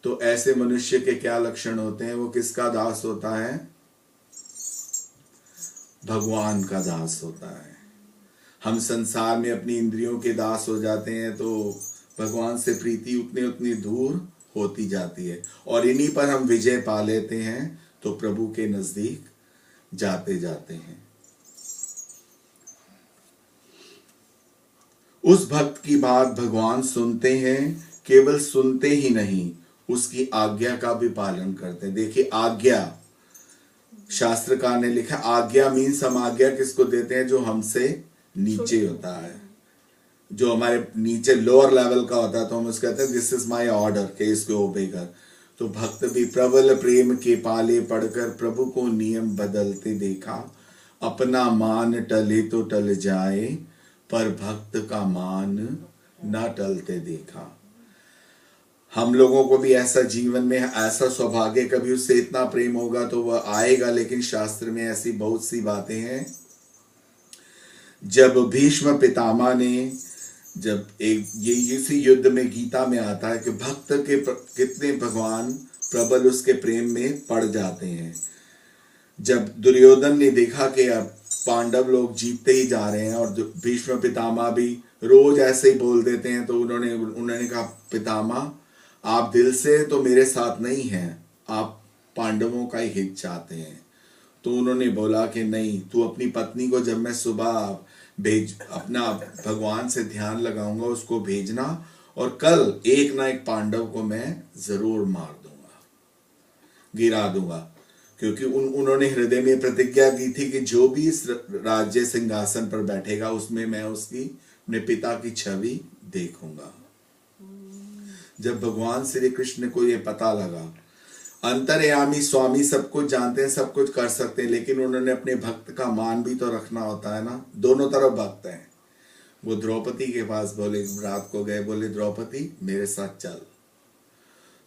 तो ऐसे मनुष्य के क्या लक्षण होते हैं? वो किसका दास होता है? भगवान का दास होता है। हम संसार में अपनी इंद्रियों के दास हो जाते हैं तो भगवान से प्रीति उतनी उतनी दूर होती जाती है, और इन्हीं पर हम विजय पा लेते हैं तो प्रभु के नजदीक जाते जाते हैं। उस भक्त की बात भगवान सुनते हैं, केवल सुनते ही नहीं, उसकी आज्ञा का भी पालन करते हैं। देखिए, आज्ञा, शास्त्रकार ने लिखा, आज्ञा मीन्स हम आज्ञा किसको देते हैं? जो हमसे नीचे होता है, जो हमारे नीचे लोअर लेवल का होता है, तो हम उसको कहते हैं दिस इज माय ऑर्डर, के इसको ओबे कर। तो भक्त भी प्रबल प्रेम के पाले पढ़कर प्रभु को नियम बदलते देखा। अपना मान टले तो टल जाए, पर भक्त का मान न टलते देखा। हम लोगों को भी ऐसा जीवन में ऐसा सौभाग्य, कभी उससे इतना प्रेम होगा तो वह आएगा। लेकिन शास्त्र में ऐसी बहुत सी बातें हैं। जब भीष्म पितामह ने, जब एक ये इसी युद्ध में गीता में आता है कि भक्त के कितने भगवान प्रबल उसके प्रेम में पड़ जाते हैं। जब दुर्योधन ने देखा कि अब पांडव लोग जीतते ही जा रहे हैं और भीष्म पितामह भी रोज ऐसे ही बोल देते हैं, तो उन्होंने कहा, पितामह आप दिल से तो मेरे साथ नहीं हैं, आप पांडवों का ही हित चाहते हैं। तो उन्होंने बोला कि नहीं, तू अपनी पत्नी को जब मैं सुबह भेज, अपना भगवान से ध्यान लगाऊंगा, उसको भेजना, और कल एक ना एक पांडव को मैं जरूर मार दूंगा, गिरा दूंगा। क्योंकि उन्होंने हृदय में प्रतिज्ञा की थी कि जो भी इस राज्य सिंहासन पर बैठेगा उसमें मैं उसकी, अपने पिता की छवि देखूंगा। जब भगवान श्री कृष्ण को ये पता लगा, अंतर्यामी स्वामी सब कुछ जानते हैं, सब कुछ कर सकते हैं, लेकिन उन्होंने अपने भक्त का मान भी तो रखना होता है ना। दोनों तरफ भक्त हैं। वो द्रौपदी के पास बोले, रात को गए, बोले द्रौपदी मेरे साथ चल।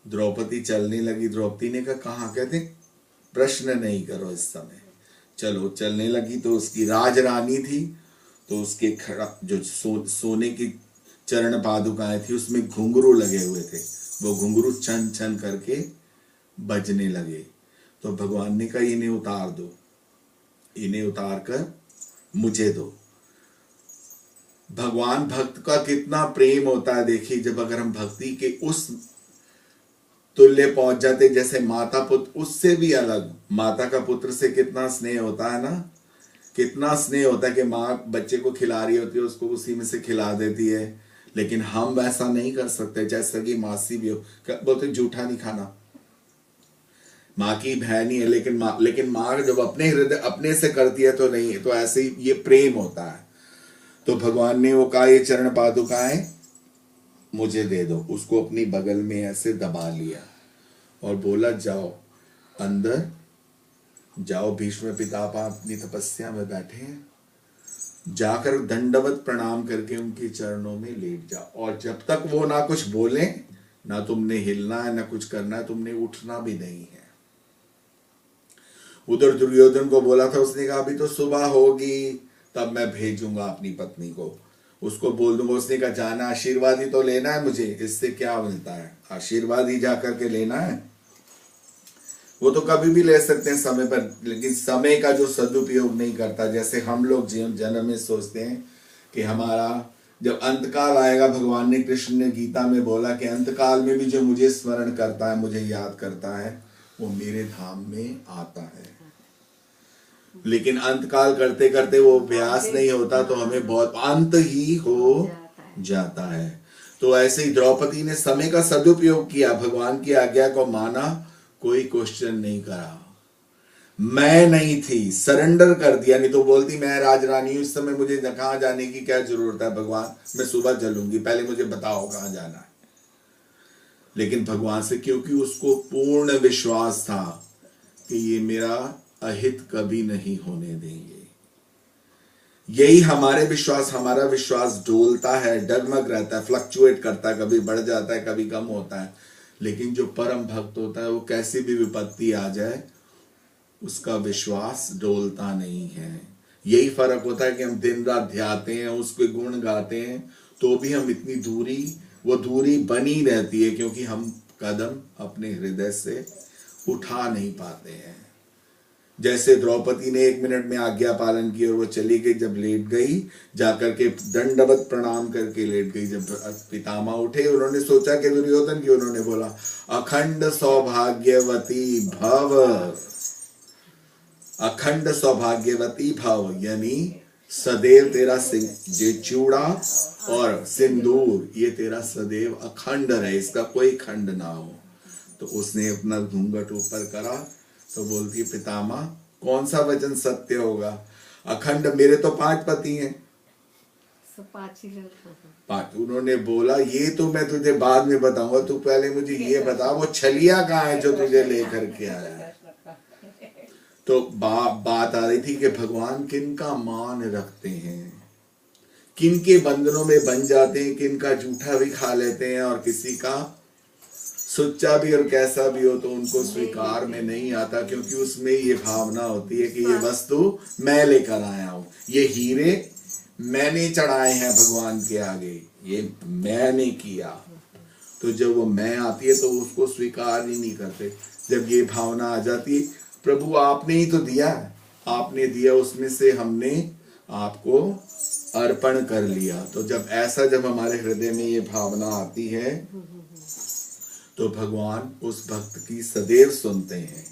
द्रौपदी चलने लगी। द्रौपदी ने कहा, कहाँ? कहते प्रश्न नहीं करो इस समय, चलो। चलने लगी तो उसकी राजरानी थी, तो उसके जो सोने की चरण पादुकाएं थी उसमें घुंघरू लगे हुए थे, वो घुंघरू छन छन करके बजने लगे। तो भगवान ने कहा, इन्हें उतार दो, इन्हें उतार कर मुझे दो। भगवान भक्त का कितना प्रेम होता है। देखिए, जब अगर हम भक्ति के उस तुल्य पहुंच जाते, जैसे माता पुत्र, उससे भी अलग, माता का पुत्र से कितना स्नेह होता है ना, कितना स्नेह होता है कि माँ बच्चे को खिला रही होती है, उसको उसी में से खिला देती है। लेकिन हम वैसा नहीं कर सकते, जैसा कि मासी भी हो, बोलते जूठा नहीं खाना, माँ की बहन ही है, लेकिन माँ जब अपने हृदय अपने से करती है तो नहीं है। तो ऐसे ही ये प्रेम होता है। तो भगवान ने वो कहा, ये चरण पादुकाएं मुझे दे दो। उसको अपनी बगल में ऐसे दबा लिया और बोला, जाओ अंदर जाओ। भीष्म पितामह अपनी तपस्या में बैठे हैं, जाकर दंडवत प्रणाम करके उनके चरणों में लेट जाओ। और जब तक वो ना कुछ बोले, ना तुमने हिलना है, ना कुछ करना है, तुमने उठना भी नहीं है। उधर दुर्योधन को बोला था, उसने कहा अभी तो सुबह होगी, तब मैं भेजूंगा अपनी पत्नी को, उसको बोल दूंगा। उसने कहा, जाना, आशीर्वाद ही तो लेना है मुझे, इससे क्या मिलता है? आशीर्वाद ही जा करके लेना है। वो तो कभी भी ले सकते हैं समय पर, लेकिन समय का जो सदुपयोग नहीं करता। जैसे हम लोग जन्म में सोचते हैं कि हमारा जब अंतकाल आएगा, भगवान ने, कृष्ण ने गीता में बोला कि अंतकाल में भी जो मुझे स्मरण करता है, मुझे याद करता है, वो मेरे धाम में आता है। लेकिन अंतकाल करते करते वो अभ्यास नहीं होता, तो हमें बहुत अंत ही हो जाता है। तो ऐसे ही द्रौपदी ने समय का सदुपयोग किया, भगवान की आज्ञा को माना, कोई क्वेश्चन नहीं करा। मैं नहीं थी, सरेंडर कर दिया। नहीं तो बोलती, मैं राजरानी हूं, इस समय मुझे कहां जाने की क्या जरूरत है भगवान, मैं सुबह चलूंगी, पहले मुझे बताओ कहां जाना है। लेकिन भगवान से, क्योंकि उसको पूर्ण विश्वास था कि ये मेरा अहित कभी नहीं होने देंगे। यही हमारा विश्वास डोलता है, डगमग रहता है, फ्लक्चुएट करता है, कभी बढ़ जाता है, कभी कम होता है। लेकिन जो परम भक्त होता है, वो कैसी भी विपत्ति आ जाए, उसका विश्वास डोलता नहीं है। यही फर्क होता है कि हम दिन रात ध्याते हैं, उसके गुण गाते हैं, तो भी हम इतनी दूरी, वो दूरी बनी रहती है, क्योंकि हम कदम अपने हृदय से उठा नहीं पाते हैं। जैसे द्रौपदी ने 1 मिनट में आज्ञा पालन की और वो चली गई, जब लेट गई जाकर के दंडवत प्रणाम करके लेट गई। जब पितामह उठे, उन्होंने सोचा कि दुर्योधन की, उन्होंने बोला अखंड सौभाग्यवती भव, अखंड सौभाग्यवती भव, यानी सदैव तेरा ये चूड़ा और सिंदूर ये तेरा सदैव अखंड रहे, इसका कोई खंड ना हो। तो उसने अपना घूंघट ऊपर करा तो बोलती पितामह कौन सा वचन सत्य होगा? अखंड, मेरे तो 5 पति हैं। 5। उन्होंने बोला ये तो मैं तुझे बाद में बताऊंगा, तू पहले मुझे ये बता वो छलिया कहाँ है जो तुझे लेकर के आया है। तो बात आ रही थी कि भगवान किनका मान रखते हैं, किनके बंधनों में बन जाते हैं, किनका जूठा भी खा लेते हैं और किसी का सुच्चा भी, और कैसा भी हो तो उनको स्वीकार में नहीं आता, क्योंकि उसमें ये भावना होती है कि ये वस्तु मैं लेकर आया हूं, ये हीरे मैंने चढ़ाए हैं भगवान के आगे, ये मैंने किया। तो जब वो मैं आती है तो उसको स्वीकार ही नहीं करते। जब ये भावना आ जाती है प्रभु आपने ही तो दिया, आपने दिया, उसमें से हमने आपको अर्पण कर लिया। तो जब ऐसा जब हमारे हृदय में ये भावना आती है तो भगवान उस भक्त की सदैव सुनते हैं।